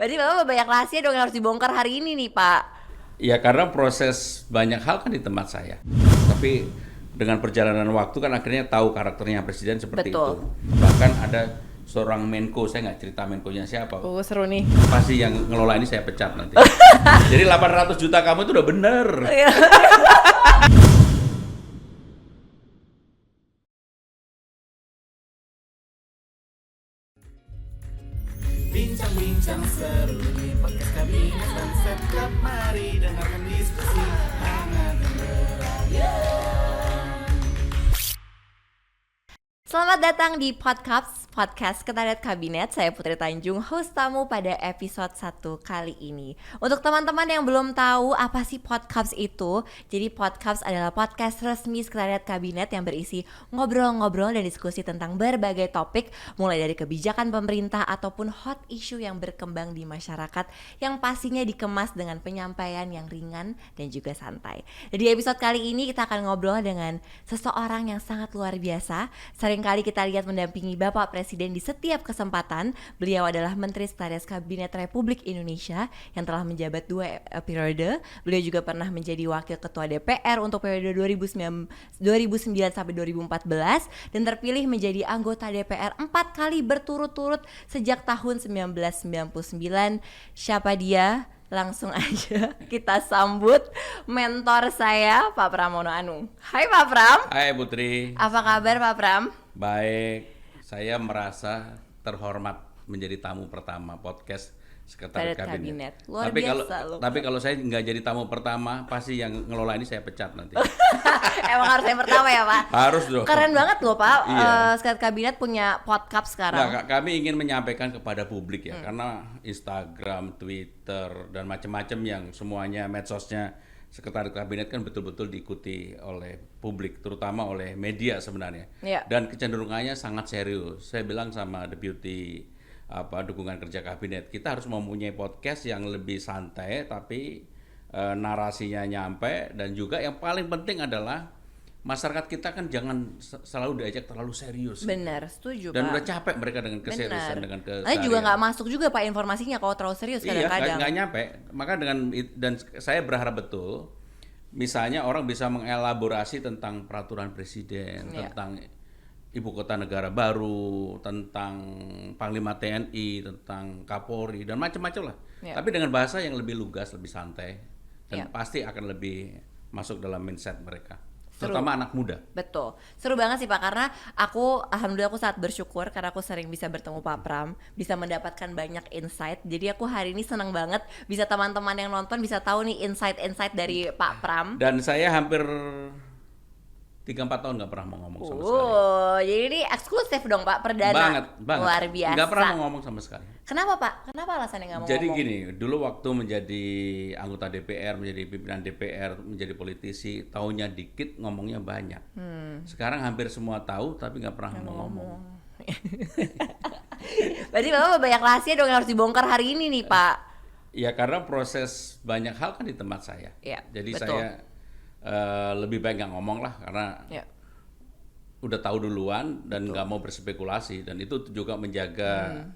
Berarti Bapak banyak rahasia dong yang harus dibongkar hari ini nih, Pak. Ya karena proses banyak hal kan di tempat saya. Tapi dengan perjalanan waktu kan akhirnya tahu karakternya presiden seperti Betul. itu. Bahkan ada seorang Menko, saya nggak cerita Menkonya siapa. Oh, seru nih. Pasti yang ngelola ini saya pecat nanti. Jadi 800 juta kamu itu udah bener. Bincang-bincang seru di podcast Kabinet dan Setcap. Mari dengarkan diskusi hangat dan beragam. Selamat datang di podcast Sekretariat Kabinet. Saya Putri Tanjung, host tamu pada episode 1 kali ini. Untuk teman-teman yang belum tahu apa sih podcast itu, jadi podcast adalah podcast resmi Sekretariat Kabinet yang berisi ngobrol-ngobrol dan diskusi tentang berbagai topik, mulai dari kebijakan pemerintah ataupun hot issue yang berkembang di masyarakat, yang pastinya dikemas dengan penyampaian yang ringan dan juga santai. Di episode kali ini kita akan ngobrol dengan seseorang yang sangat luar biasa. Seringkali kita lihat mendampingi Bapak Presiden di setiap kesempatan. Beliau adalah Menteri Sekretaris Kabinet Republik Indonesia yang telah menjabat 2 periode. Beliau juga pernah menjadi Wakil Ketua DPR untuk periode 2009 sampai 2014 dan terpilih menjadi anggota DPR 4 kali berturut-turut sejak tahun 1999. Siapa dia? Langsung aja kita sambut mentor saya, Pak Pramono Anung. Hai Pak Pram. Hai Putri. Apa kabar Pak Pram? Baik, saya merasa terhormat menjadi tamu pertama podcast Sekretariat Kabinet. Luar tapi biasa loh. Tapi kalau saya nggak jadi tamu pertama, pasti yang ngelola ini saya pecat nanti. Emang harus yang pertama ya Pak? Harus dong. Keren banget loh Pak. Iya. Sekretariat Kabinet punya podcast sekarang. Nah, kami ingin menyampaikan kepada publik ya, karena Instagram, Twitter, dan macam-macam yang semuanya medsosnya Sekretariat Kabinet kan betul-betul diikuti oleh publik, terutama oleh media sebenarnya. Iya. Dan kecenderungannya sangat serius. Saya bilang sama Deputi dukungan kerja kabinet, kita harus mempunyai podcast yang lebih santai tapi narasinya nyampe, dan juga yang paling penting adalah masyarakat kita kan jangan selalu diajak terlalu serius. Benar, setuju Dan Pak. udah capek mereka dengan keseriusan, Benar. dengan Nanti juga nggak masuk juga Pak informasinya kalau terlalu serius Iya, kadang-kadang. nggak nyampe. Maka dan saya berharap betul, misalnya orang bisa mengelaborasi tentang peraturan presiden, Iya. tentang ibu kota negara baru, tentang Panglima TNI, tentang Kapolri, dan macam-macam lah. Iya. Tapi dengan bahasa yang lebih lugas, lebih santai, Iya. dan pasti akan lebih masuk dalam mindset mereka, Seru. terutama anak muda. Betul, seru banget sih Pak, karena alhamdulillah aku sangat bersyukur karena aku sering bisa bertemu Pak Pram, bisa mendapatkan banyak insight. Jadi aku hari ini senang banget bisa teman-teman yang nonton bisa tahu nih insight-insight dari Pak Pram. Dan saya hampir 3-4 tahun nggak pernah mau ngomong sama sekali. Jadi ini eksklusif dong Pak, perdana. Banget. Luar biasa. Nggak pernah mau ngomong sama sekali. Kenapa Pak? Kenapa alasannya nggak mau Jadi ngomong? gini, dulu waktu menjadi anggota DPR, menjadi pimpinan DPR, menjadi politisi, taunya dikit, ngomongnya banyak. Sekarang hampir semua tahu, tapi nggak pernah mau ngomong. Berarti Bapak banyak rahasia dong yang harus dibongkar hari ini nih Pak. Ya karena proses banyak hal kan di tempat saya. Iya, Jadi betul. saya lebih baik nggak ngomong lah, karena Ya. udah tahu duluan dan nggak mau berspekulasi, dan itu juga menjaga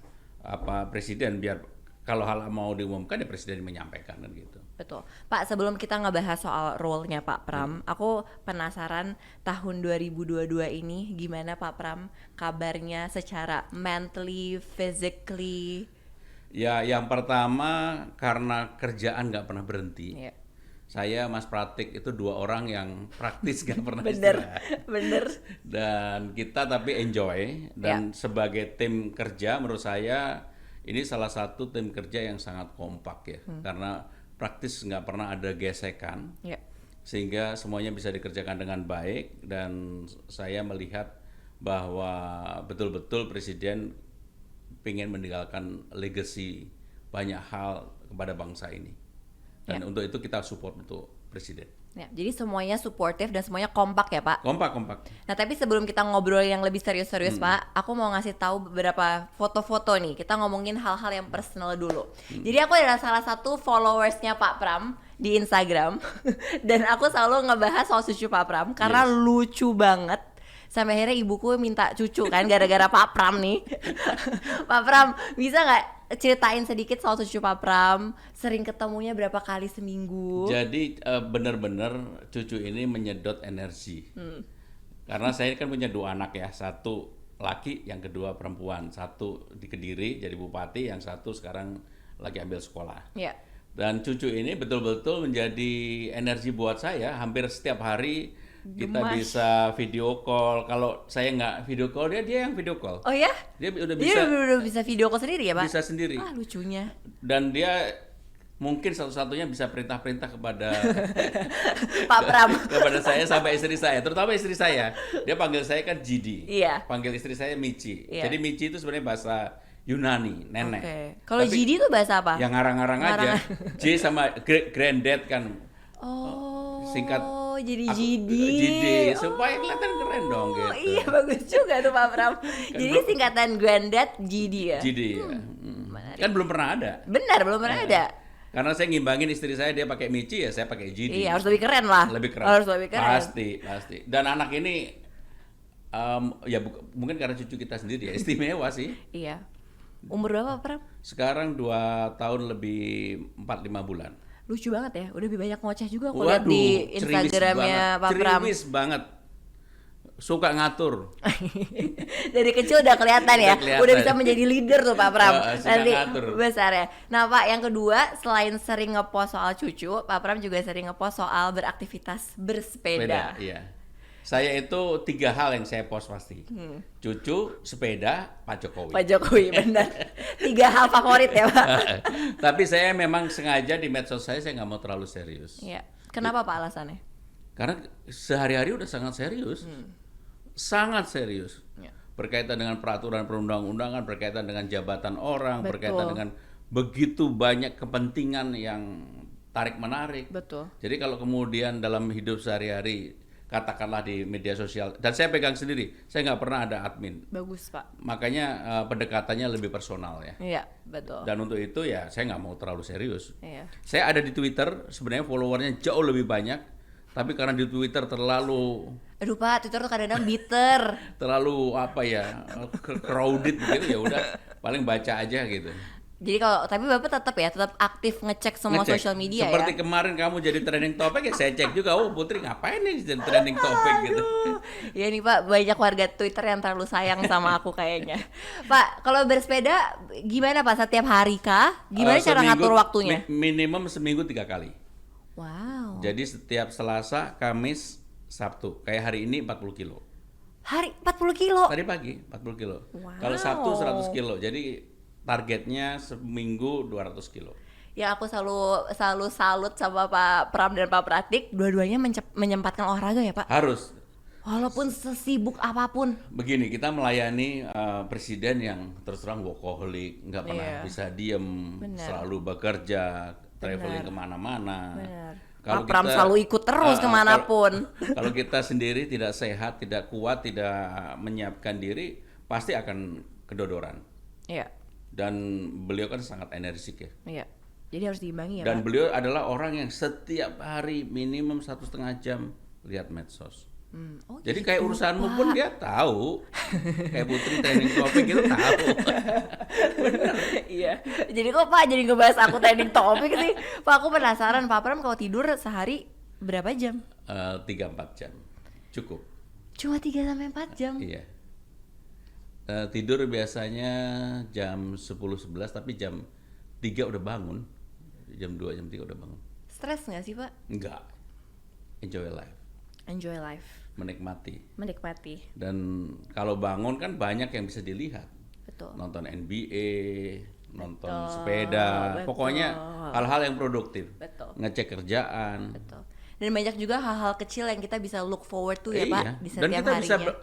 presiden, biar kalau hal mau diumumkan ya presiden menyampaikan kan gitu. Betul. Pak, sebelum kita ngebahas soal role-nya Pak Pram, aku penasaran tahun 2022 ini gimana Pak Pram kabarnya secara mentally, physically? Ya, yang pertama karena kerjaan nggak pernah berhenti. Iya. Saya, Mas Pratik itu 2 orang yang praktis nggak pernah Bener, istirahat. bener. Dan kita tapi enjoy, dan sebagai tim kerja menurut saya ini salah satu tim kerja yang sangat kompak ya, karena praktis nggak pernah ada gesekan, Ya. sehingga semuanya bisa dikerjakan dengan baik. Dan saya melihat bahwa betul-betul presiden ingin meninggalkan legacy banyak hal kepada bangsa ini, dan untuk itu kita support untuk presiden. Ya, jadi semuanya suportif dan semuanya kompak ya Pak. Kompak. Nah tapi sebelum kita ngobrol yang lebih serius-serius Pak, aku mau ngasih tahu beberapa foto-foto nih. Kita ngomongin hal-hal yang personal dulu. Jadi aku adalah salah satu followersnya Pak Pram di Instagram dan aku selalu ngebahas soal cucu Pak Pram karena lucu banget. Sampai akhirnya ibuku minta cucu kan gara-gara Pak Pram nih. Pak Pram bisa nggak ceritain sedikit soal cucu Pak Pram. Sering ketemunya berapa kali seminggu? Jadi benar-benar cucu ini menyedot energi. Karena saya kan punya 2 anak ya, 1 laki, yang kedua perempuan. 1 di Kediri jadi bupati, yang 1 sekarang lagi ambil sekolah. Ya. Dan cucu ini betul-betul menjadi energi buat saya. Hampir setiap hari kita Gemas. bisa video call. Kalau saya nggak video call, dia yang video call. Oh ya? Dia udah Dia bisa udah bisa video call sendiri ya, Pak? bisa sendiri. Ah, lucunya. Dan dia mungkin satu-satunya bisa perintah-perintah kepada Pak Pram. kepada saya sampai istri saya, terutama istri saya. Dia panggil saya kan Jidi. Iya. Panggil istri saya Michi. Iya. Jadi Michi itu sebenarnya bahasa Yunani, nenek. Oke. Kalau Tapi Jidi itu bahasa apa? yang ngarang-ngarang aja. J sama granddad kan. Oh. Singkat jadi aku- Jidi. Jidi, supaya kelihatan keren dong gitu. Iya, bagus juga tuh Pak Pram. Jadi belum- singkatan granddad Jidi ya? Jidi ya. Kan belum pernah ada. Benar, belum pernah ada. Karena saya ngimbangin istri saya, dia pakai Michi ya saya pakai Jidi. Iya, harus lebih keren lah. Lebih keren. Harus lebih keren. Pasti. Dan anak ini ya mungkin karena cucu kita sendiri ya istimewa sih. Iya. Umur berapa Pak Pram? Sekarang 2 tahun lebih 4-5 bulan. Lucu banget ya. Udah lebih banyak ngoceh juga aku lihat di ceriwis Instagramnya banget. Pak Pram. Ceriwis banget. Suka ngatur. Dari kecil udah kelihatan ya. Udah kelihatan. Udah bisa menjadi leader tuh Pak Pram. Suka Nanti ngatur. besar ya. Nah Pak, yang kedua selain sering ngepost soal cucu, Pak Pram juga sering ngepost soal beraktivitas bersepeda. Sepeda, iya. Saya itu 3 hal yang saya post pasti. Cucu, sepeda, Pak Jokowi. Pak Jokowi benar. 3 hal favorit ya Pak. Tapi saya memang sengaja di medsos saya nggak mau terlalu serius. Iya. Kenapa Pak alasannya? Karena sehari-hari udah sangat serius. Sangat serius. Ya. Berkaitan dengan peraturan perundang-undangan, berkaitan dengan jabatan orang, Betul. berkaitan dengan begitu banyak kepentingan yang tarik-menarik. Betul. Jadi kalau kemudian dalam hidup sehari-hari, katakanlah di media sosial, dan saya pegang sendiri, saya nggak pernah ada admin. Bagus Pak. Makanya pendekatannya lebih personal ya. Iya, betul. Dan untuk itu ya saya nggak mau terlalu serius. Iya. Saya ada di Twitter, sebenarnya followernya jauh lebih banyak, tapi karena di Twitter terlalu Aduh Pak, Twitter tuh kadang-kadang bitter. apa ya, crowded gitu, ya udah paling baca aja gitu. Jadi kalau tapi Bapak tetap aktif ngecek semua Ngecek. sosial media Seperti ya. kemarin kamu jadi trending topik ya saya cek juga, oh Putri ngapain nih jadi trending topik gitu. Ya nih Pak, banyak warga Twitter yang terlalu sayang sama aku kayaknya. Pak, kalau bersepeda gimana Pak? Setiap hari kah? Gimana cara Seminggu- ngatur waktunya? Minimum seminggu 3 kali. Wow. Jadi setiap Selasa, Kamis, Sabtu. Kayak hari ini 40 kilo. Hari 40 kilo. Tadi pagi 40 kilo. Wow. Kalau Sabtu 100 kilo. Jadi targetnya seminggu 200 kilo. Ya aku selalu salut sama Pak Pram dan Pak Pratik, dua-duanya menyempatkan olahraga ya Pak. Harus. Walaupun sesibuk apapun. Begini, kita melayani presiden yang terus terang workaholic, nggak pernah Iya. bisa diem, Benar. selalu bekerja, traveling Benar. kemana-mana. Benar. Kalau Pak Pram kita- selalu ikut terus kemanapun. Kalau kita sendiri tidak sehat, tidak kuat, tidak menyiapkan diri, pasti akan kedodoran. Iya, Dan beliau kan sangat energik ya. iya. Jadi harus diimbangi ya Dan Pak. beliau adalah orang yang setiap hari minimum 1,5 jam lihat medsos. Oh, Jadi gitu, kayak urusanmu Pak. pun dia tahu. Kayak Putri training topik itu tahu. Iya. Jadi kok Pak jadi ngebahas aku trending topik sih? Pak aku penasaran Pak Pram kalau tidur sehari berapa jam? 3-4 jam. Cukup. Cuma 3-4 jam. Iya. Tidur biasanya jam 10-11 tapi jam 3 udah bangun. Jam 2, jam 3 udah bangun. Stres nggak sih Pak? Enggak. Enjoy life. Enjoy life, Menikmati. menikmati. Dan kalau bangun kan banyak yang bisa dilihat. Betul. Nonton NBA, nonton Betul, sepeda, betul. pokoknya hal-hal yang produktif. Betul. Ngecek kerjaan. Betul. Dan banyak juga hal-hal kecil yang kita bisa look forward to ya Iya. Pak di Dan setiap harinya.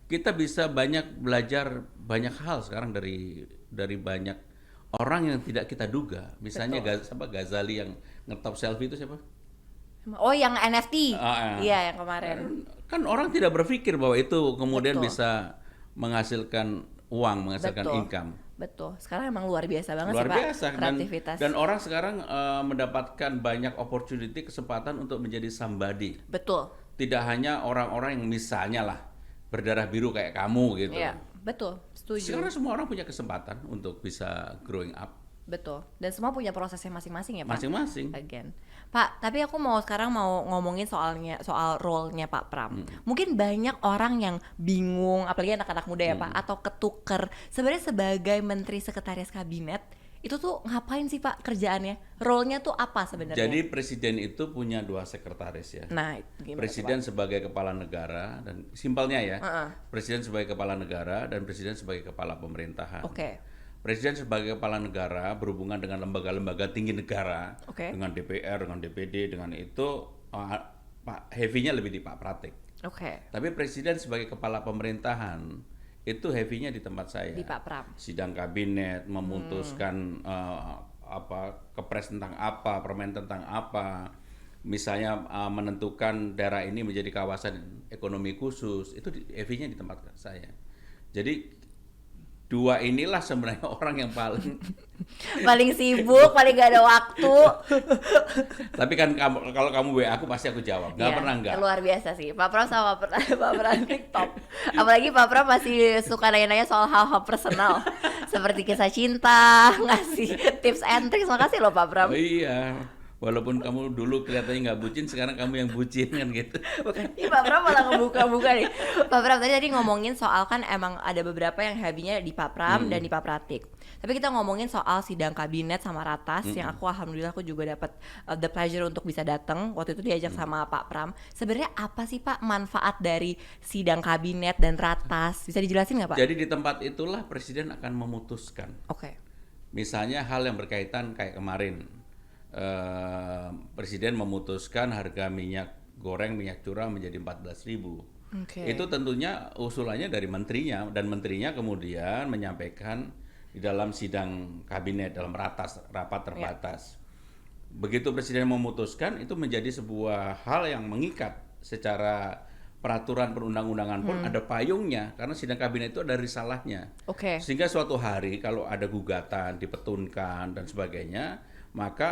kita bisa banyak belajar banyak hal sekarang dari banyak orang yang tidak kita duga. Misalnya Ghazali yang ngetop selfie itu siapa? Oh yang NFT? Ah, Iya yang kemarin. Kan orang tidak berpikir bahwa itu kemudian Betul. bisa menghasilkan uang, menghasilkan Betul. income. Betul. Sekarang emang luar biasa banget Luar sih Pak biasa kreativitas. dan orang sekarang mendapatkan banyak opportunity, kesempatan untuk menjadi somebody. Betul. Tidak hanya orang-orang yang misalnya lah berdarah biru kayak kamu gitu. Iya, betul. Setuju. Sekarang semua orang punya kesempatan untuk bisa growing up. Betul. Dan semua punya prosesnya masing-masing ya, Pak. Masing-masing. Again. Pak, tapi aku sekarang mau ngomongin soal role-nya Pak Pram. Mungkin banyak orang yang bingung, apalagi anak-anak muda ya Pak, atau ketuker. Sebenarnya sebagai Menteri Sekretaris Kabinet, itu tuh ngapain sih Pak kerjaannya? Role-nya tuh apa sebenarnya? Jadi presiden itu punya 2 sekretaris ya. Nah, gimana Presiden tuh, Pak? sebagai kepala negara dan simpelnya ya, presiden sebagai kepala negara dan presiden sebagai kepala pemerintahan. Oke. Presiden sebagai kepala negara berhubungan dengan lembaga-lembaga tinggi negara, Oke. dengan DPR, dengan DPD, dengan itu Pak heavy-nya lebih di Pak Pratik. Oke. Tapi presiden sebagai kepala pemerintahan itu heavy-nya di tempat saya. Di Pak Pram. Sidang kabinet memutuskan kepres tentang apa, permen tentang apa. Misalnya menentukan daerah ini menjadi kawasan ekonomi khusus, itu heavy-nya di tempat saya. Jadi 2 inilah sebenarnya orang yang Paling sibuk, paling gak ada waktu. tapi kan kalau kamu WA aku pasti aku jawab, nggak Iya, pernah nggak. luar biasa sih. Pak Pram sama Pak Pram ini top. Apalagi Pak Pram masih suka nanya-nanya soal hal-hal personal. Seperti kisah cinta, ngasih tips and tricks. Makasih loh Pak Pram. Oh iya, walaupun kamu dulu kelihatannya nggak bucin, sekarang kamu yang bucin kan gitu. Ih, Pak Pram malah ngebuka-buka nih. Pak Pram tadi ngomongin soal kan emang ada beberapa yang habisnya di Pak Pram dan di Pak Pratik. Tapi kita ngomongin soal sidang kabinet sama ratas yang alhamdulillah aku juga dapat the pleasure untuk bisa datang. Waktu itu diajak sama Pak Pram. Sebenarnya apa sih Pak manfaat dari sidang kabinet dan ratas? Bisa dijelasin nggak Pak? Jadi di tempat itulah presiden akan memutuskan. Oke. Misalnya hal yang berkaitan kayak kemarin, presiden memutuskan harga minyak goreng, minyak curah menjadi 14.000. Oke. Itu tentunya usulannya dari menterinya, dan menterinya kemudian menyampaikan di dalam sidang kabinet, dalam rapat terbatas. Begitu presiden memutuskan, itu menjadi sebuah hal yang mengikat secara peraturan perundang-undangan pun ada payungnya, karena sidang kabinet itu ada risalahnya. Oke. Sehingga suatu hari kalau ada gugatan, dipetunkan dan sebagainya, maka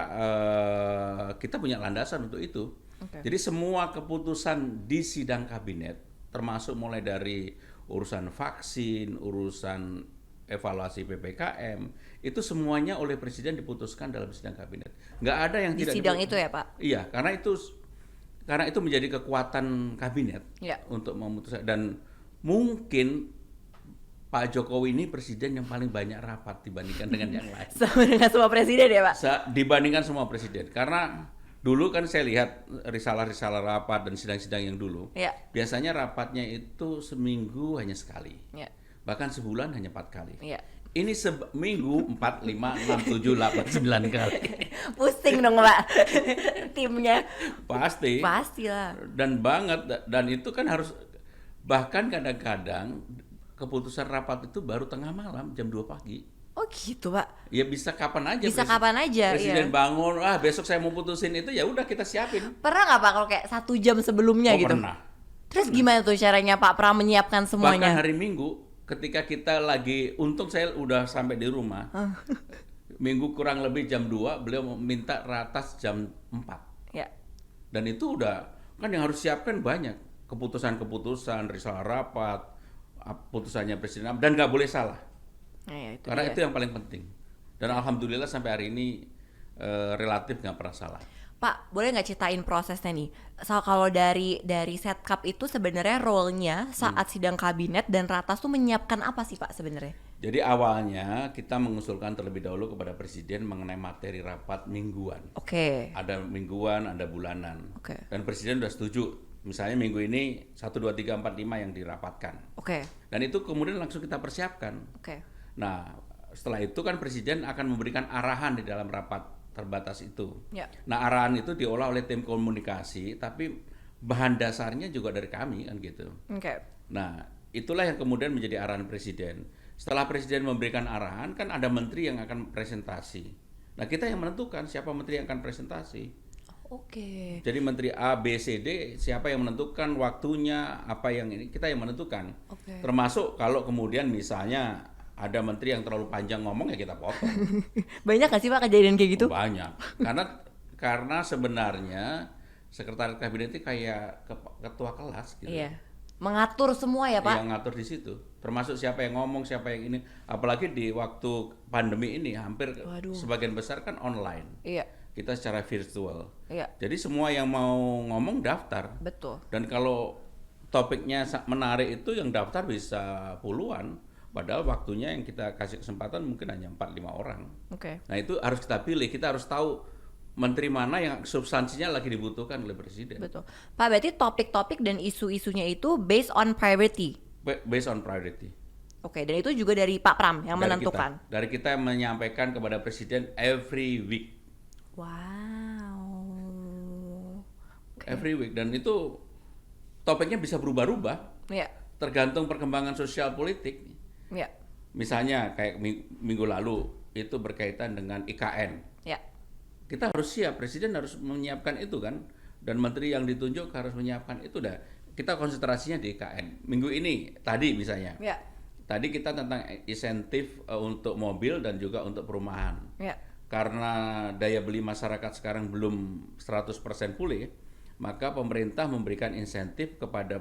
kita punya landasan untuk itu. Oke. Jadi semua keputusan di sidang kabinet, termasuk mulai dari urusan vaksin, urusan evaluasi PPKM, itu semuanya oleh presiden diputuskan dalam sidang kabinet. Nggak ada yang Di tidak sidang itu ya Pak? Iya, karena itu menjadi kekuatan kabinet Ya. untuk memutuskan. Dan mungkin Pak Jokowi ini presiden yang paling banyak rapat dibandingkan dengan yang lain. Sama dengan semua presiden ya Pak? Dibandingkan semua presiden, karena dulu kan saya lihat risalah-risalah rapat dan sidang-sidang yang dulu, Ya. biasanya rapatnya itu seminggu hanya sekali, Ya. bahkan sebulan hanya 4 kali. Ya. Ini seminggu 4, 5, 6, 7, 8, 9 kali. Pusing dong Pak timnya. Pasti. Pastilah. Dan itu kan harus, bahkan kadang-kadang keputusan rapat itu baru tengah malam jam 2 pagi. Oh gitu Pak? Ya bisa kapan aja. Bisa kapan aja, Presiden iya. bangun, besok saya mau putusin itu, ya udah kita siapin. Pernah nggak Pak kalau kayak 1 jam sebelumnya gitu? Pernah. Terus gimana tuh caranya Pak Pram menyiapkan Bahkan semuanya? hari Minggu ketika kita lagi, untung saya udah sampai di rumah. Minggu kurang lebih jam 2 beliau minta ratas jam 4. Ya. Dan itu udah, kan yang harus siapkan banyak. Keputusan-keputusan, risalah rapat, putusannya presiden, dan nggak boleh salah. Nah, ya, itu Karena dia. itu yang paling penting. Dan alhamdulillah sampai hari ini relatif nggak pernah salah. Pak, boleh nggak ceritain prosesnya nih? So, kalau dari Setkap itu sebenarnya role-nya saat sidang kabinet dan ratas tuh menyiapkan apa sih Pak sebenarnya? Jadi awalnya kita mengusulkan terlebih dahulu kepada presiden mengenai materi rapat mingguan. Oke. Ada mingguan, ada bulanan. Oke. Dan presiden sudah setuju. Misalnya minggu ini 1, 2, 3, 4, 5 yang dirapatkan. Oke. Dan itu kemudian langsung kita persiapkan. Oke. Nah, setelah itu kan presiden akan memberikan arahan di dalam rapat terbatas itu. Ya. Nah, arahan itu diolah oleh tim komunikasi, tapi bahan dasarnya juga dari kami kan gitu. Oke. Nah, itulah yang kemudian menjadi arahan presiden. Setelah presiden memberikan arahan, kan ada menteri yang akan presentasi. Nah, kita yang menentukan siapa menteri yang akan presentasi. Oke. Jadi menteri A, B, C, D, siapa yang menentukan waktunya, apa yang ini, kita yang menentukan. Oke. Termasuk kalau kemudian misalnya ada menteri yang terlalu panjang ngomong, ya kita potong. Banyak nggak sih Pak kejadian kayak gitu? Banyak. Karena sebenarnya sekretaris kabinet itu kayak ketua kelas gitu. Iya. Mengatur semua ya Pak? Yang ngatur di situ. Termasuk siapa yang ngomong, siapa yang ini. Apalagi di waktu pandemi ini hampir sebagian besar kan online. Iya. Kita secara virtual. Iya. Jadi semua yang mau ngomong daftar. Betul. Dan kalau topiknya menarik itu yang daftar bisa puluhan. Padahal waktunya yang kita kasih kesempatan mungkin hanya 4-5 orang. Oke. Nah itu harus kita pilih, kita harus tahu menteri mana yang substansinya lagi dibutuhkan oleh presiden. Betul. Pak, berarti topik-topik dan isu-isunya itu based on priority. Based on priority. Oke, dan itu juga dari Pak Pram yang menentukan. Dari kita menyampaikan kepada presiden every week. Wow. Every week, dan itu topiknya bisa berubah-ubah. Iya. Tergantung perkembangan sosial politik. Iya. Misalnya kayak minggu lalu itu berkaitan dengan IKN. Iya. Kita harus siap, presiden harus menyiapkan itu kan, dan menteri yang ditunjuk harus menyiapkan itu dah. Kita konsentrasinya di IKN. Minggu ini tadi misalnya. Iya. Tadi kita tentang insentif untuk mobil dan juga untuk perumahan. Iya. Karena daya beli masyarakat sekarang belum 100% pulih, maka pemerintah memberikan insentif kepada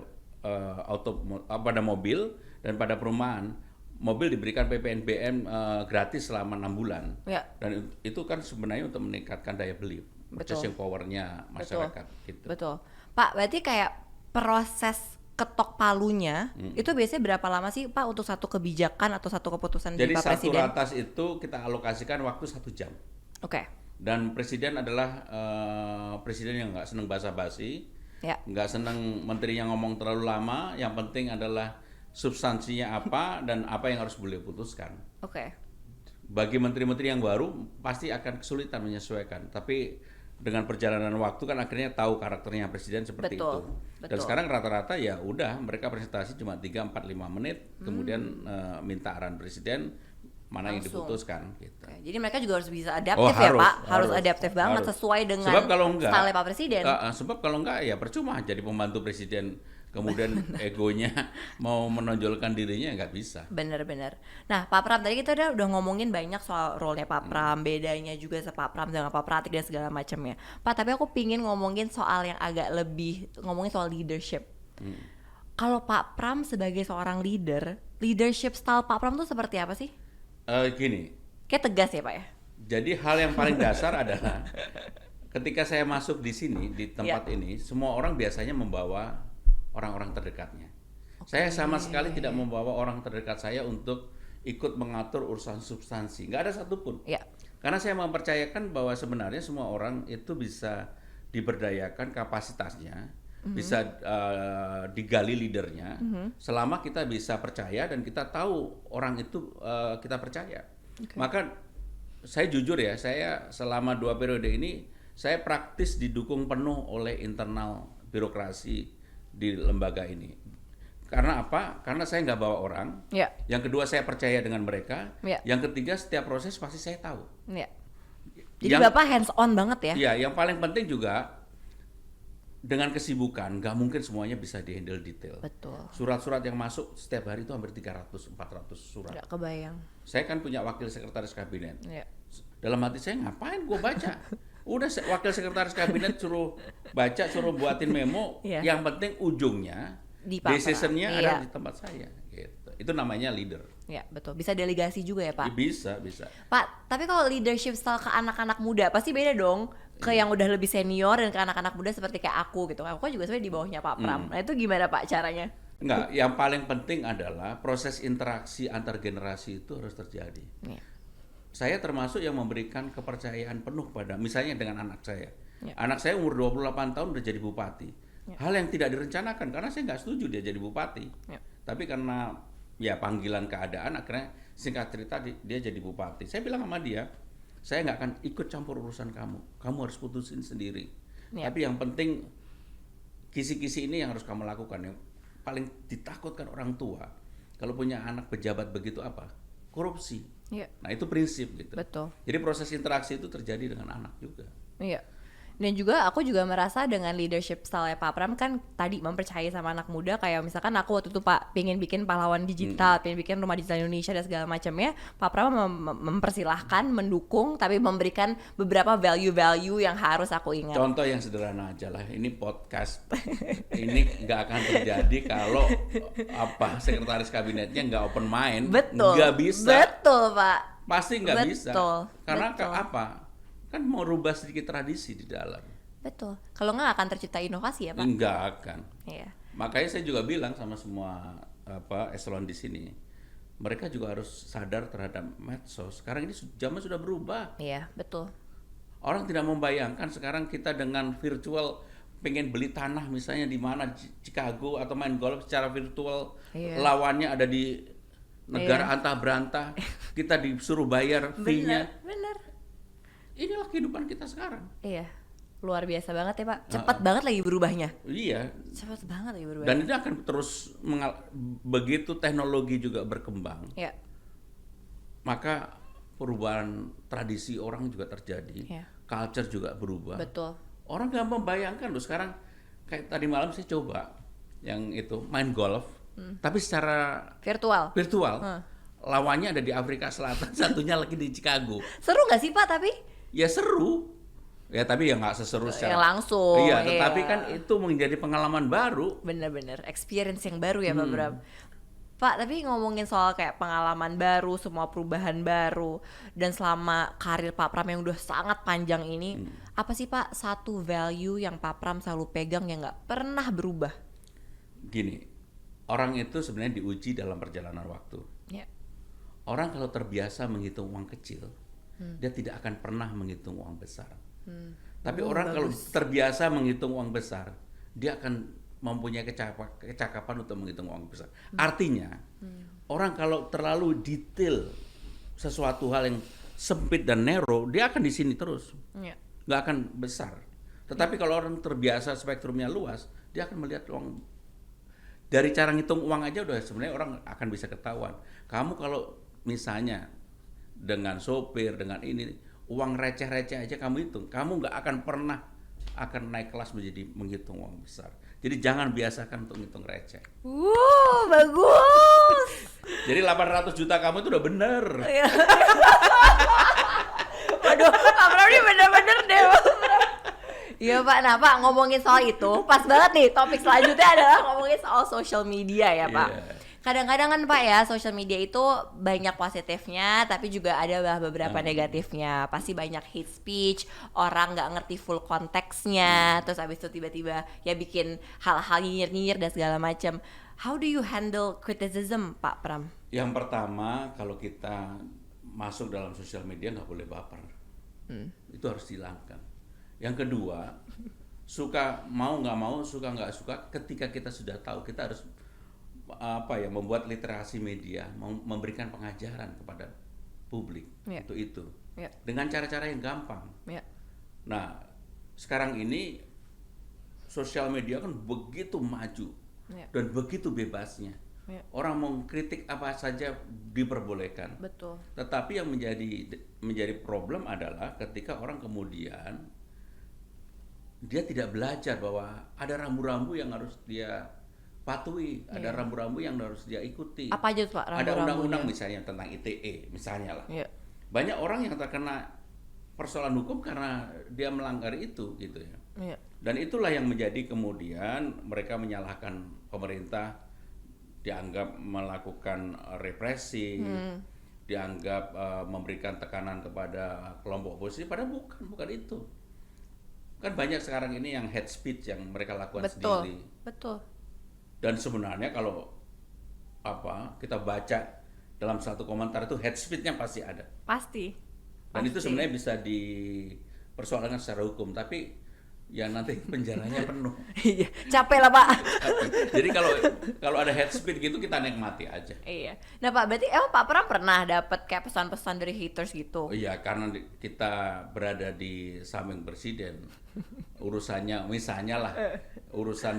pada mobil dan pada perumahan. Mobil diberikan PPNBM gratis selama 6 bulan. Ya. Dan itu kan sebenarnya untuk meningkatkan daya beli, purchasing powernya masyarakat. Gitu. Betul. Pak, berarti kayak proses ketok palunya itu biasanya berapa lama sih Pak untuk satu kebijakan atau satu keputusan Jadi dari Pak satu Presiden? ratas itu kita alokasikan waktu 1 jam. Oke. Dan presiden adalah presiden yang nggak seneng basa-basi, Ya. nggak seneng menterinya ngomong terlalu lama. Yang penting adalah substansinya apa dan apa yang harus beliau putuskan. Oke. Bagi menteri-menteri yang baru pasti akan kesulitan menyesuaikan, tapi dengan perjalanan waktu kan akhirnya tahu karakternya presiden seperti Betul, itu. Dan betul. sekarang rata-rata ya udah mereka presentasi cuma 3-4-5 menit, kemudian minta arahan presiden mana yang Langsung. diputuskan gitu. Oke, jadi mereka juga harus bisa adaptif ya Pak, harus adaptif banget harus. sesuai dengan Sebab kalau enggak, style Pak Presiden. Sebab kalau enggak ya percuma jadi pembantu presiden, kemudian egonya mau menonjolkan dirinya nggak bisa. Bener-bener. Nah Pak Pram, tadi kita udah ngomongin banyak soal role-nya Pak Pram, bedanya juga Pak Pram dengan Pak Pratik dan segala macamnya. Pak, tapi aku pingin ngomongin soal yang agak lebih, ngomongin soal leadership. Kalau Pak Pram sebagai seorang leadership style Pak Pram tuh seperti apa sih? Gini, Kayak tegas ya Pak ya? jadi hal yang paling dasar adalah ketika saya masuk di sini, di tempat ini, semua orang biasanya membawa orang-orang terdekatnya. Saya sama sekali tidak membawa orang terdekat saya untuk ikut mengatur urusan substansi, nggak ada satupun. Ya. Karena saya mempercayakan bahwa sebenarnya semua orang itu bisa diberdayakan kapasitasnya, bisa digali leadernya, selama kita bisa percaya dan kita tahu orang itu kita percaya. Maka saya jujur ya, saya selama 2 periode ini saya praktis didukung penuh oleh internal birokrasi di lembaga ini. Karena apa? Karena saya nggak bawa orang. Ya. Yang kedua saya percaya dengan mereka. Ya. Yang ketiga setiap proses pasti saya tahu. Ya. Jadi Bapak hands on banget ya? Iya, yang paling penting juga dengan kesibukan nggak mungkin semuanya bisa dihandle detail. Betul. Surat-surat yang masuk setiap hari itu hampir 300-400 surat. Nggak kebayang. Saya kan punya wakil sekretaris kabinet. Ya. Dalam hati saya ngapain gue baca? Udah wakil sekretaris kabinet suruh baca, suruh buatin memo. Iya. Yang penting ujungnya, Di Pak Pram. decisionnya Iya. ada di tempat saya. Gitu. Itu namanya leader. Ya, betul. Bisa delegasi juga ya, Pak? Bisa. Pak, tapi kalau leadership style ke anak-anak muda pasti beda dong ke yang udah lebih senior dan ke anak-anak muda seperti kayak aku gitu. Aku juga sebenarnya di bawahnya Pak Pram. Nah, itu gimana Pak caranya? Enggak, yang paling penting adalah proses interaksi antar generasi itu harus terjadi. Ya. Saya termasuk yang memberikan kepercayaan penuh pada, misalnya dengan anak saya. Ya. Anak saya umur 28 tahun udah jadi bupati. Ya. Hal yang tidak direncanakan karena saya nggak setuju dia jadi bupati. Ya. Tapi karena ya panggilan keadaan akhirnya singkat cerita dia jadi bupati. Saya bilang sama dia, saya nggak akan ikut campur urusan kamu. Kamu harus putusin sendiri. Ya. Tapi yang penting kisi-kisi ini yang harus kamu lakukan. Yang paling ditakutkan orang tua kalau punya anak pejabat begitu apa? Korupsi. Iya. Nah itu prinsip gitu. Betul. Jadi proses interaksi itu terjadi dengan anak juga. Iya. Dan juga aku juga merasa dengan leadership style Pak Pram kan tadi mempercayai sama anak muda, kayak misalkan aku waktu itu Pak pengen bikin pahlawan digital, pengen bikin rumah digital Indonesia dan segala macamnya, Pak Pram mempersilahkan, mendukung, tapi memberikan beberapa value-value yang harus aku ingat. Contoh yang sederhana aja lah, ini podcast ini nggak akan terjadi kalau sekretaris kabinetnya nggak open mind, Betul. nggak bisa. Betul Pak. Pasti nggak bisa. Karena betul. Kan mau rubah sedikit tradisi di dalam. Betul. Kalau nggak akan tercipta inovasi ya Pak. Nggak akan. Iya. Makanya saya juga bilang sama semua eselon di sini, mereka juga harus sadar terhadap medsos. Sekarang ini zaman sudah berubah. Iya betul. Orang tidak membayangkan sekarang kita dengan virtual pengen beli tanah misalnya di mana Chicago atau main golf secara virtual, lawannya ada di negara antah berantah, kita disuruh bayar fee-nya. Bener. Inilah kehidupan kita sekarang. Iya, luar biasa banget ya Pak. Cepat banget lagi berubahnya. Iya. Cepat banget lagi berubahnya. Dan ini akan terus begitu teknologi juga berkembang. Iya. Maka perubahan tradisi orang juga terjadi. Iya. Culture juga berubah. Betul. Orang nggak membayangkan loh sekarang, kayak tadi malam saya coba yang itu main golf, tapi secara Virtual. Lawannya ada di Afrika Selatan, satunya lagi di Chicago. Seru nggak sih Pak tapi? Ya seru. Ya tapi ya nggak seseru secara langsung. Iya, tetapi kan itu menjadi pengalaman baru. Bener-bener experience yang baru ya Pak Bram. Pak, tapi ngomongin soal kayak pengalaman baru, semua perubahan baru, dan selama karir Pak Pram yang udah sangat panjang ini, apa sih Pak satu value yang Pak Pram selalu pegang yang nggak pernah berubah? Gini, orang itu sebenarnya diuji dalam perjalanan waktu. Ya. Orang kalau terbiasa menghitung uang kecil, dia tidak akan pernah menghitung uang besar. Tapi orang kalau terbiasa menghitung uang besar, dia akan mempunyai kecakapan untuk menghitung uang besar. Artinya, orang kalau terlalu detail sesuatu hal yang sempit dan narrow, dia akan di sini terus, nggak akan besar. Tetapi kalau orang terbiasa spektrumnya luas, dia akan melihat uang. Dari cara ngitung uang aja udah sebenarnya orang akan bisa ketahuan. Kamu kalau misalnya dengan sopir, dengan ini, uang receh-receh aja kamu hitung, kamu nggak akan pernah akan naik kelas menjadi menghitung uang besar. Jadi jangan biasakan untuk ngitung receh. Bagus. Jadi 800 juta kamu itu udah bener. Waduh, Pak Pram ini bener-bener deh. Iya Pak, nah Pak ngomongin soal itu, pas banget nih topik selanjutnya adalah ngomongin soal social media ya Pak. Kadang-kadang kan Pak ya, social media itu banyak positifnya, tapi juga ada beberapa negatifnya. Pasti banyak hate speech, orang nggak ngerti full konteksnya, terus abis itu tiba-tiba ya bikin hal-hal nyinyir-nyinyir dan segala macam. How do you handle criticism, Pak Pram? Yang pertama, kalau kita masuk dalam sosial media nggak boleh baper. Itu harus dihilangkan. Yang kedua, suka mau nggak mau, suka nggak suka, ketika kita sudah tahu, kita harus membuat literasi media, memberikan pengajaran kepada publik untuk itu dengan cara-cara yang gampang. Nah, sekarang ini sosial media kan begitu maju dan begitu bebasnya. Orang mau kritik apa saja diperbolehkan. Betul. Tetapi yang menjadi problem adalah ketika orang kemudian dia tidak belajar bahwa ada rambu-rambu yang harus dia patuhi, ada rambu-rambu yang harus dia ikuti. Apa aja tuh Pak rambu-rambunya? Ada undang-undang misalnya tentang ITE misalnya lah. Banyak orang yang terkena persoalan hukum karena dia melanggar itu gitu ya. Dan itulah yang menjadi kemudian mereka menyalahkan pemerintah, dianggap melakukan represi, dianggap memberikan tekanan kepada kelompok oposisi, padahal bukan itu. Kan banyak sekarang ini yang hate speech yang mereka lakukan sendiri. Betul. Dan sebenarnya kalau kita baca dalam satu komentar itu hate speech-nya pasti ada. Pasti. Dan itu sebenarnya bisa dipersoalkan secara hukum, tapi ya nanti penjaranya penuh. Iya, capek lah Pak. Jadi kalau ada hate speech gitu kita nikmati aja. Iya. Nah Pak, berarti Pak Pram pernah dapat kayak pesan-pesan dari haters gitu? Oh iya, karena kita berada di samping presiden, urusannya misalnya lah,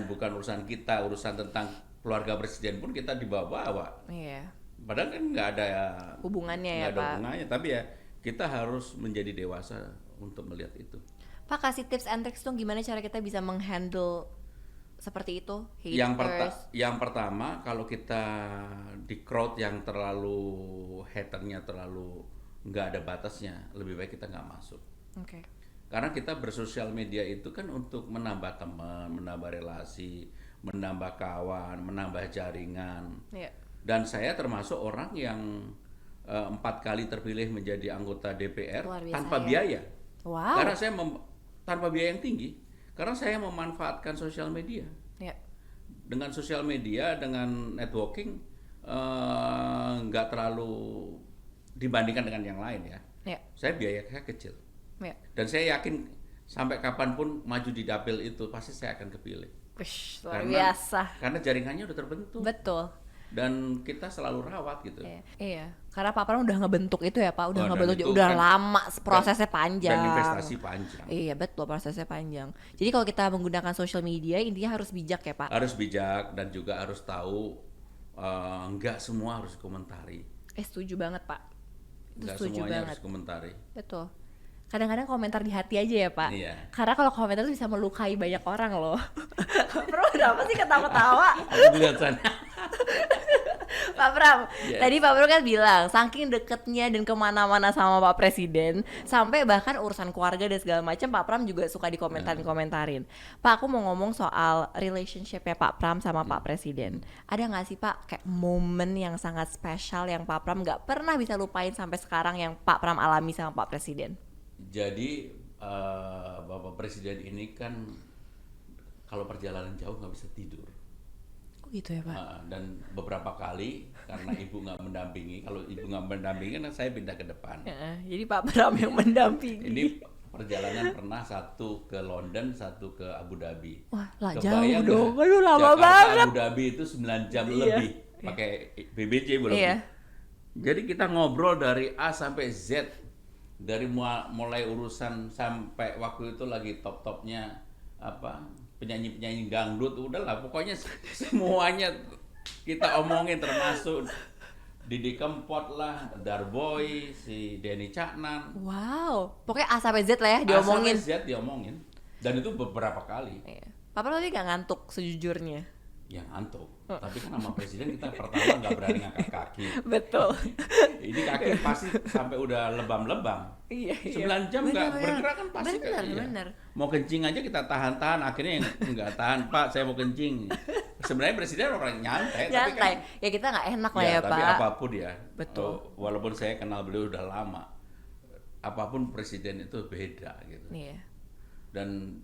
bukan urusan kita, urusan tentang keluarga presiden pun kita dibawa-bawa. Iya. Padahal kan nggak ada hubungannya ya Pak. Hubungannya, tapi ya kita harus menjadi dewasa untuk melihat itu. Pak kasih tips and tricks dong gimana cara kita bisa menghandle seperti itu Yang pertama, kalau kita di crowd yang terlalu haternya terlalu nggak ada batasnya, lebih baik kita nggak masuk. Oke. Karena kita bersosial media itu kan untuk menambah teman, menambah relasi, menambah kawan, menambah jaringan. Iya. Dan saya termasuk orang yang 4 kali terpilih menjadi anggota DPR Luar biasa, tanpa ya. biaya. Wow. Karena saya tanpa biaya yang tinggi. Karena saya memanfaatkan sosial media. Iya. Dengan sosial media, dengan networking, nggak terlalu dibandingkan dengan yang lain ya. Iya. Saya biaya saya kecil. Iya. Dan saya yakin sampai kapanpun maju di dapil itu pasti saya akan kepilih. Wish, luar biasa. Karena jaringannya udah terbentuk. Betul. Dan kita selalu rawat gitu. Iya. Karena Pak Pram udah ngebentuk itu ya Pak, udah ngebentuk itu udah kan, lama, prosesnya panjang. Dan investasi panjang. Iya betul, prosesnya panjang. Jadi kalau kita menggunakan social media intinya harus bijak ya Pak. Harus bijak dan juga harus tahu nggak semua harus komentari. Setuju banget Pak. Nggak Setuju semuanya banget. harus komentari. Betul. Kadang-kadang komentar di hati aja ya Pak. Iya. Karena kalau komentar itu bisa melukai banyak orang loh. Bro, kenapa sih ketawa-tawa? Aku lihat sana. Pak Pram, Yes. tadi Pak Pram kan bilang saking deketnya dan kemana-mana sama Pak Presiden, sampai bahkan urusan keluarga dan segala macam Pak Pram juga suka dikomentarin. Pak, aku mau ngomong soal relationship-nya Pak Pram sama Pak Presiden. Ada nggak sih Pak kayak momen yang sangat spesial yang Pak Pram nggak pernah bisa lupain sampai sekarang yang Pak Pram alami sama Pak Presiden? Jadi Bapak Presiden ini kan kalau perjalanan jauh nggak bisa tidur. Gitu ya Pak. Dan beberapa kali karena ibu nggak mendampingi, kalau ibu nggak mendampingi kan saya pindah ke depan. Jadi Pak Pram yang mendampingi. Ini perjalanan pernah satu ke London, satu ke Abu Dhabi. Wah, lah Kebayang jauh dong. nggak? Aduh, lama Jakarta, banget. Abu Dhabi itu 9 jam Iya. lebih pakai BBJ belum. Iya. Jadi kita ngobrol dari A sampai Z, dari mulai urusan sampai waktu itu lagi top-topnya penyanyi-penyanyi dangdut, udahlah pokoknya semuanya kita omongin, termasuk Didi Kempot lah, Darboy, si Denny Caknan. Wow, pokoknya A sampai Z lah ya diomongin. A sampai Z diomongin. Dan itu beberapa kali. Iya. Papa tadi gak ngantuk sejujurnya. Ya ngantuk. Tapi kan sama presiden kita pertama nggak berani ngangkat kaki. Betul. Ini kaki pasti sampai udah lebam-lebam. Iya. 9 jam nggak bergerak kan pasti. Bener. Mau kencing aja kita tahan-tahan, akhirnya yang nggak tahan, Pak saya mau kencing. Sebenarnya presiden orang nyantai. Tapi kan, Ya kita nggak enak lah ya tapi Pak. apapun ya. Betul. Walaupun saya kenal beliau udah lama, apapun presiden itu beda gitu. Iya. Dan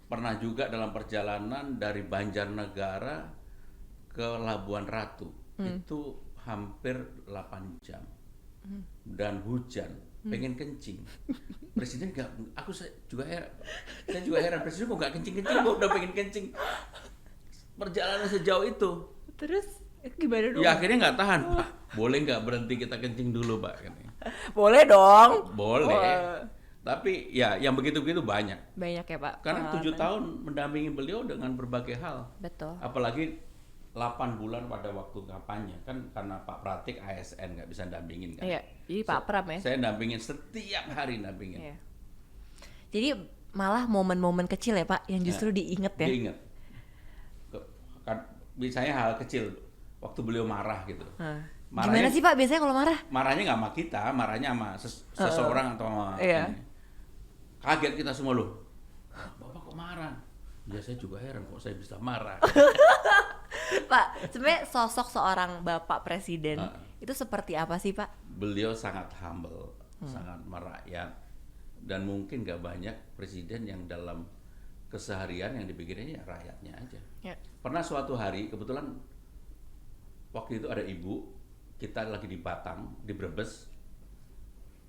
pernah juga dalam perjalanan dari Banjarnegara ke Labuan Ratu itu hampir 8 jam dan hujan, pengen kencing. Presiden saya juga heran presiden kok nggak kencing-kencing, kok udah pengen kencing. Perjalanan sejauh itu. Terus gimana dong? Ya akhirnya nggak tahan, Pak. Boleh nggak berhenti kita kencing dulu, Pak? Boleh dong. Boleh. Wah. Tapi ya yang begitu-begitu banyak. Banyak ya Pak. Karena 7 tahun mendampingi beliau dengan berbagai hal. Betul. Apalagi 8 bulan pada waktu kampanye kan, karena Pak Pratik ASN nggak bisa dampingin kan. Iya. Jadi Pak Pram ya. Saya dampingin setiap hari dampingin. Iya. Jadi malah momen-momen kecil ya Pak yang justru diinget ya. Diinget. Misalnya hal kecil waktu beliau marah gitu. Gimana sih Pak biasanya kalau marah? Marahnya nggak sama kita, marahnya sama seseorang atau sama Iya. ini. Kaget kita semua loh. Bapak kok marah? Ya saya juga heran kok saya bisa marah. Pak, sebenarnya sosok seorang Bapak Presiden itu seperti apa sih Pak? Beliau sangat humble, sangat merakyat, dan mungkin gak banyak presiden yang dalam keseharian yang dipikirinnya rakyatnya aja. Ya. Pernah suatu hari kebetulan waktu itu ada ibu, kita lagi di Batang, di Brebes.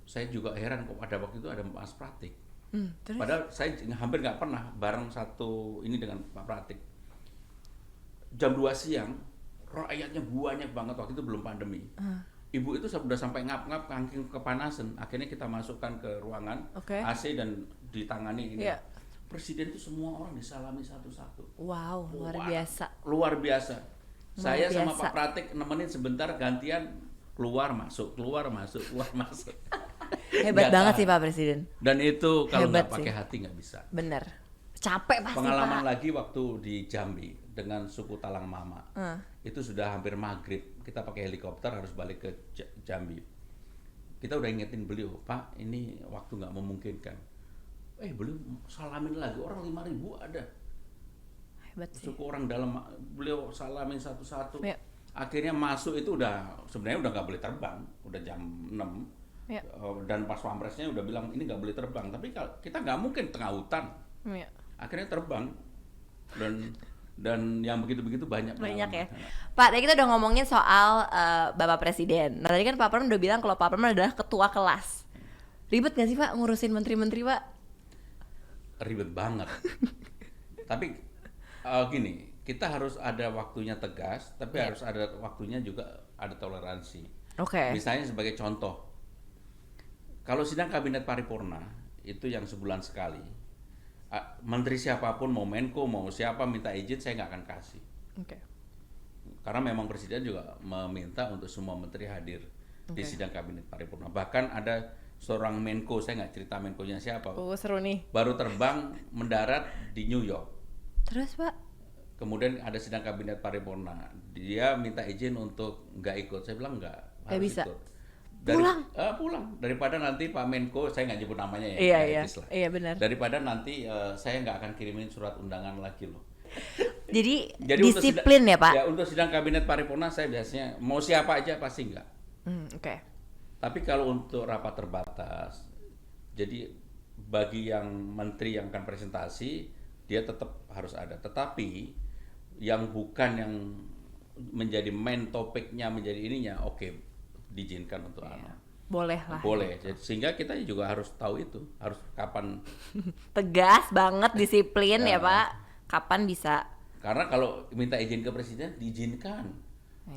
Saya juga heran kok pada waktu itu ada Mas Pratik. Terus? Padahal saya hampir nggak pernah bareng satu ini dengan Pak Pratik. Jam 2 siang, rakyatnya banyak banget, waktu itu belum pandemi. Ibu itu sudah sampai ngap-ngap, kangking kepanasan. Akhirnya kita masukkan ke ruangan AC dan ditangani ini. Yeah. Presiden itu semua orang disalami satu-satu. Wow, luar biasa. Luar biasa. Saya sama biasa. Pak Pratik nemenin sebentar, gantian keluar masuk, keluar masuk, keluar masuk. Hebat Nggak banget tahan. sih Pak Presiden. Dan itu kalau Hebat nggak pakai sih. hati nggak bisa. Bener. Capek pasti Pengalaman Pak. lagi waktu di Jambi dengan suku Talang Mama. Itu sudah hampir maghrib, kita pakai helikopter harus balik ke Jambi. Kita udah ingetin beliau, Pak, ini waktu nggak memungkinkan. Beliau salamin lagi, orang 5.000 ada. Hebat sih. Suku orang dalam, beliau salamin satu-satu. Ya. Akhirnya masuk itu sebenarnya udah nggak boleh terbang, udah jam 6. Ya. Dan pas pampresnya udah bilang ini nggak boleh terbang, tapi kita nggak mungkin tengah hutan. Ya. Akhirnya terbang dan yang begitu-begitu banyak Ya. pengalaman. Pak, tadi kita udah ngomongin soal Bapak Presiden. Nah tadi kan Pak Pram udah bilang kalau Pak Pram adalah ketua kelas. Ribet gak sih Pak ngurusin menteri-menteri Pak? Ribet banget. Tapi gini, kita harus ada waktunya tegas, tapi harus ada waktunya juga ada toleransi. Oke. Misalnya sebagai contoh, kalau sidang kabinet paripurna itu yang sebulan sekali, menteri siapapun, mau Menko, mau siapa minta izin, saya nggak akan kasih. Oke. Karena memang Presiden juga meminta untuk semua menteri hadir di sidang kabinet paripurna. Bahkan ada seorang Menko, saya nggak cerita Menkonya siapa, Seru nih. baru terbang mendarat di New York. Terus Pak? Kemudian ada sidang kabinet paripurna, dia minta izin untuk nggak ikut. Saya bilang nggak harus bisa. ikut. Pulang daripada nanti Pak Menko, saya nggak nyebut namanya ya. Iya, nggak iya. etis lah. Iya, benar. Daripada nanti saya nggak akan kirimin surat undangan lagi loh. Jadi untuk disiplin ya Pak? Ya, untuk sidang kabinet paripurna saya biasanya mau siapa aja pasti nggak. Oke. Tapi kalau untuk rapat terbatas, jadi bagi yang menteri yang akan presentasi, dia tetap harus ada. Tetapi yang bukan yang menjadi main topiknya, menjadi ininya, oke, diizinkan untuk Boleh lah. boleh. Jadi, sehingga kita juga harus tahu itu, harus kapan. Tegas banget, disiplin ya Pak. Kapan bisa? Karena kalau minta izin ke presiden, diizinkan.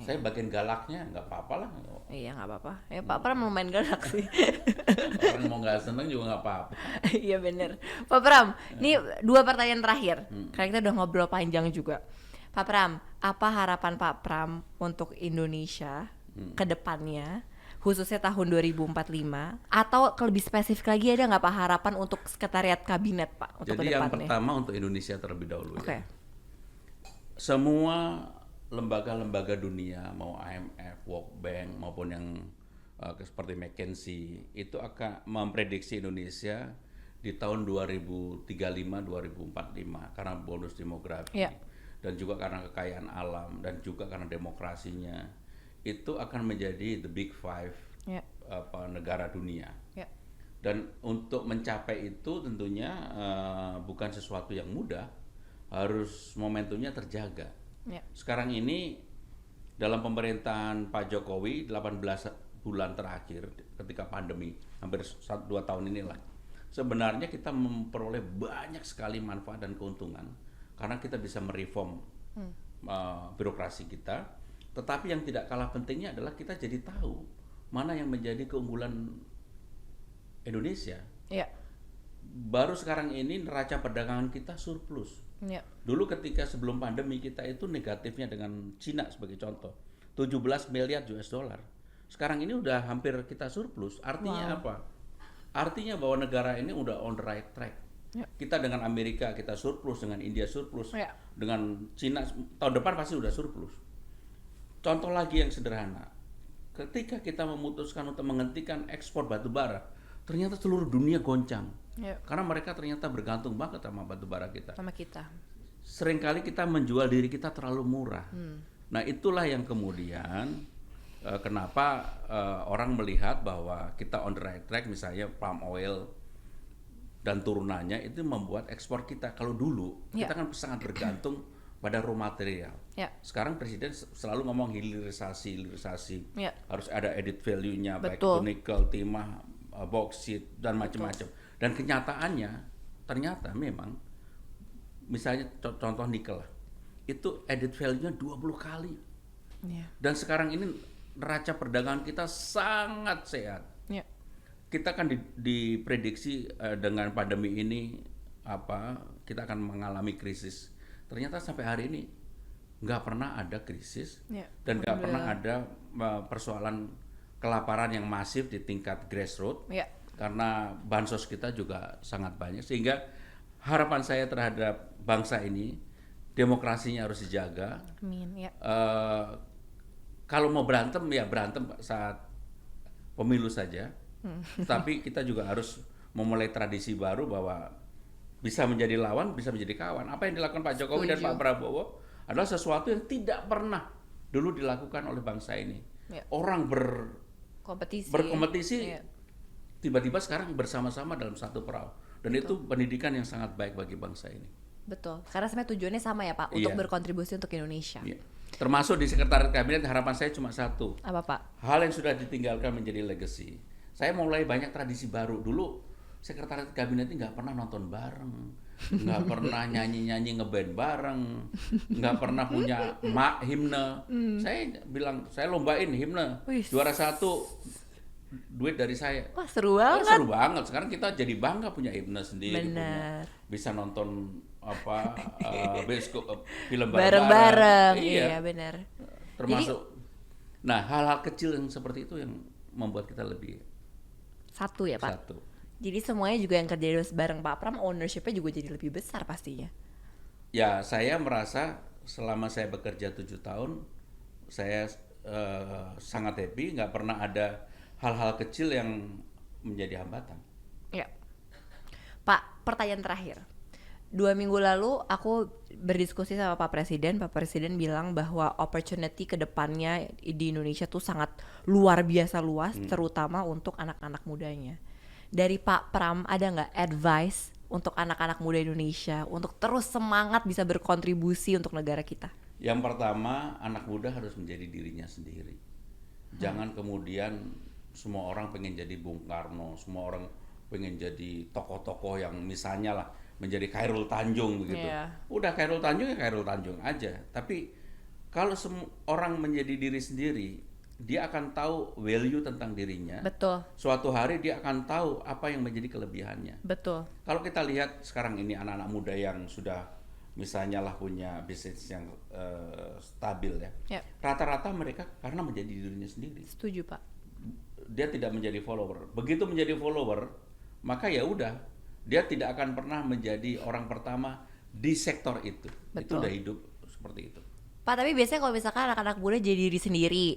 Saya bagian galaknya, nggak apa-apa lah. Iya nggak apa-apa. Ya Pak Pram lumayan galak sih. Orang mau nggak seneng juga nggak apa-apa. Iya bener. Pak Pram, ini 2 pertanyaan terakhir. Karena kita udah ngobrol panjang juga. Pak Pram, apa harapan Pak Pram untuk Indonesia ke depannya, khususnya tahun 2045? Atau lebih spesifik lagi ada nggak Pak harapan untuk sekretariat kabinet Pak untuk Jadi yang kedepannya? pertama untuk Indonesia terlebih dahulu. Oke. Ya. Semua lembaga-lembaga dunia, mau IMF, World Bank maupun yang seperti McKinsey, itu akan memprediksi Indonesia di tahun 2035-2045 karena bonus demografi. Iya. Dan juga karena kekayaan alam dan juga karena demokrasinya, itu akan menjadi the big five Iya. negara dunia. Iya. Dan untuk mencapai itu tentunya bukan sesuatu yang mudah, harus momentumnya terjaga. Iya. Sekarang ini dalam pemerintahan Pak Jokowi 18 bulan terakhir ketika pandemi, hampir 2 tahun inilah, sebenarnya kita memperoleh banyak sekali manfaat dan keuntungan karena kita bisa mereform birokrasi kita. Tetapi yang tidak kalah pentingnya adalah kita jadi tahu mana yang menjadi keunggulan Indonesia. Iya. Baru sekarang ini neraca perdagangan kita surplus. Iya. Dulu ketika sebelum pandemi kita itu negatifnya dengan Cina sebagai contoh, 17 miliar US dollar. Sekarang ini udah hampir kita surplus. Artinya apa? Artinya bahwa negara ini udah on the right track. Ya. Kita dengan Amerika kita surplus, dengan India surplus, Ya. dengan Cina tahun depan pasti udah surplus. Contoh lagi yang sederhana, ketika kita memutuskan untuk menghentikan ekspor batu bara, ternyata seluruh dunia goncang. Ya. Karena mereka ternyata bergantung banget sama batu bara kita. Sama kita. Seringkali kita menjual diri kita terlalu murah. Nah itulah yang kemudian kenapa orang melihat bahwa kita on the right track, misalnya palm oil dan turunannya itu membuat ekspor kita. Kalau dulu kita kan sangat bergantung pada raw material. Ya. Sekarang Presiden selalu ngomong hilirisasi. Ya. Harus ada added value-nya, baik Betul. itu nikel, timah, boksit dan macam-macam. Dan kenyataannya ternyata memang misalnya contoh nikel lah, itu added value-nya 20 kali. Ya. Dan sekarang ini neraca perdagangan kita sangat sehat. Ya. Kita kan diprediksi dengan pandemi ini kita akan mengalami krisis. Ternyata sampai hari ini nggak pernah ada krisis Ya. dan nggak pernah ada persoalan kelaparan yang masif di tingkat grassroots. Ya. karena bansos kita juga sangat banyak, sehingga harapan saya terhadap bangsa ini, demokrasinya harus dijaga. Amin, ya. Kalau mau berantem ya berantem saat pemilu saja, tapi kita juga harus memulai tradisi baru bahwa bisa menjadi lawan, bisa menjadi kawan. Apa yang dilakukan Pak Jokowi dan Pak Prabowo adalah sesuatu yang tidak pernah dulu dilakukan oleh bangsa ini. Ya. Orang berkompetisi, ya. Tiba-tiba sekarang bersama-sama dalam satu perahu. Dan itu pendidikan yang sangat baik bagi bangsa ini. Betul, karena sebenarnya tujuannya sama ya Pak, untuk berkontribusi untuk Indonesia. Iya. Termasuk di Sekretariat Kabinet, harapan saya cuma satu. Apa Pak? Hal yang sudah ditinggalkan menjadi legacy. Saya mulai banyak tradisi baru. Dulu Sekretariat Kabinet ini nggak pernah nonton bareng, nggak pernah nyanyi-nyanyi ngeband bareng, nggak pernah punya himne. Saya bilang, saya lombain himne. Juara 1, duit dari saya. Wah, seru banget. Seru banget. Sekarang kita jadi bangga punya himne sendiri. Benar. Bisa nonton bioskop film bareng-bareng. Iya, benar. Termasuk nah, hal-hal kecil yang seperti itu yang membuat kita lebih satu ya Pak. Satu. Jadi semuanya juga yang kerja bareng Pak Pram, ownership-nya juga jadi lebih besar pastinya. Ya, saya merasa selama saya bekerja 7 tahun, saya sangat happy, nggak pernah ada hal-hal kecil yang menjadi hambatan. Ya. Pak, pertanyaan terakhir. 2 minggu lalu aku berdiskusi sama Pak Presiden. Pak Presiden bilang bahwa opportunity ke depannya di Indonesia tuh sangat luar biasa luas, terutama untuk anak-anak mudanya. Dari Pak Pram, ada nggak advice untuk anak-anak muda Indonesia untuk terus semangat bisa berkontribusi untuk negara kita? Yang pertama, anak muda harus menjadi dirinya sendiri. Jangan kemudian semua orang pengen jadi Bung Karno, semua orang pengen jadi tokoh-tokoh yang misalnya lah menjadi Khairul Tanjung begitu. Udah Khairul Tanjung ya Khairul Tanjung aja. Tapi kalau orang menjadi diri sendiri, dia akan tahu value tentang dirinya. Betul. Suatu hari dia akan tahu apa yang menjadi kelebihannya. Betul. Kalau kita lihat sekarang ini anak-anak muda yang sudah misalnya lah punya bisnis yang stabil ya. Rata-rata mereka karena menjadi dirinya sendiri. Setuju Pak. Dia tidak menjadi follower. Begitu menjadi follower, maka ya udah, dia tidak akan pernah menjadi orang pertama di sektor itu. Betul. Itu udah hidup seperti itu. Pak, tapi biasanya kalau misalkan anak-anak muda jadi diri sendiri,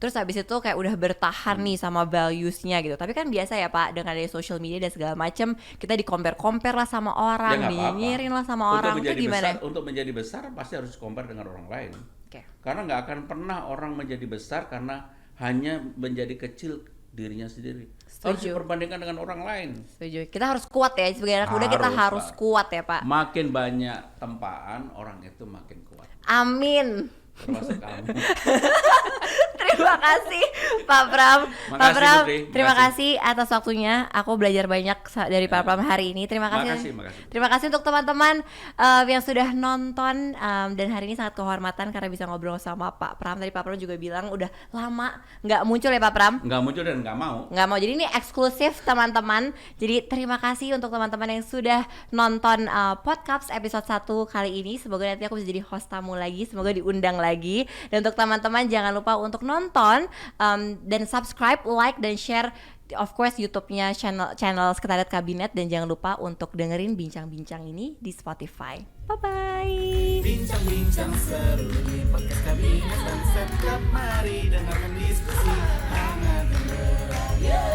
terus habis itu kayak udah bertahan nih sama values-nya gitu. Tapi kan biasa ya Pak, dengan ada social media dan segala macam, kita di-compare lah sama orang, Ya, dinyinyirin lah sama orang. Itu gimana? Untuk menjadi besar pasti harus compare dengan orang lain. Karena nggak akan pernah orang menjadi besar karena hanya menjadi kecil dirinya sendiri. Harus diperbandingkan dengan orang lain. Setuju. Kita harus kuat ya sebagai anak muda, kita harus kuat ya Pak. Makin banyak tempaan, orang itu makin kuat. Amin. Termasuk kamu. Terima kasih Pak Pram. Pak Pram, terima kasih atas waktunya. Aku belajar banyak dari Pak Pram hari ini. Terima kasih. Makasih. Terima kasih untuk teman-teman yang sudah nonton, dan hari ini sangat kehormatan karena bisa ngobrol sama Pak Pram. Tadi Pak Pram juga bilang udah lama nggak muncul ya Pak Pram. Nggak muncul dan nggak mau. Jadi ini eksklusif teman-teman. Jadi terima kasih untuk teman-teman yang sudah nonton podcast episode 1 kali ini. Semoga nanti aku bisa jadi host tamu lagi. Semoga diundang lagi. Dan untuk teman-teman jangan lupa untuk nonton dan subscribe, like dan share of course YouTube-nya channel Sekretariat Kabinet, dan jangan lupa untuk dengerin bincang-bincang ini di Spotify. Bye bye. Bincang-bincang seru di podcast Kabinet dan Setkap, mari dengarkan diskusi hangat dan beradab.